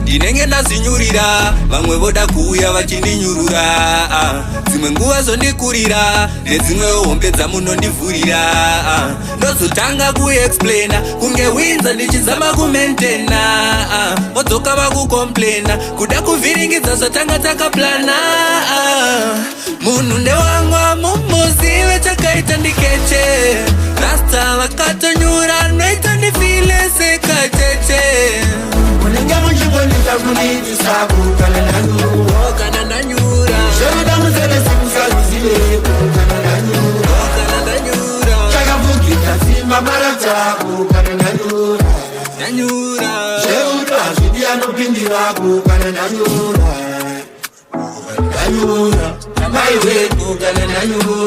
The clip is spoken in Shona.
Ndinenge ndazinyurira vamwe voda kuuya vachininyurura dzimwe nguva zondikurira nedzimwe hombe dzamunondivhurira ndozotanga kuexplaina kunge winza ndichizama kumaintaina vodzoka vakukomplaina kuda kuvhiringidza zvatanga takaplana munhu ndewamwa mumuzi vechakaita ndikeche rasta vakatonyura noita ndifile sekacheche unenge muchikonika kunitisaku kana ndanyura kana ndanyura zvoda muzeresikusazizileku kana ndanyura chakavhugika simba mara dzako kana ndanyura zveuta zvidi anopindiraku kana ndanyura mai wedu kana ndanyura.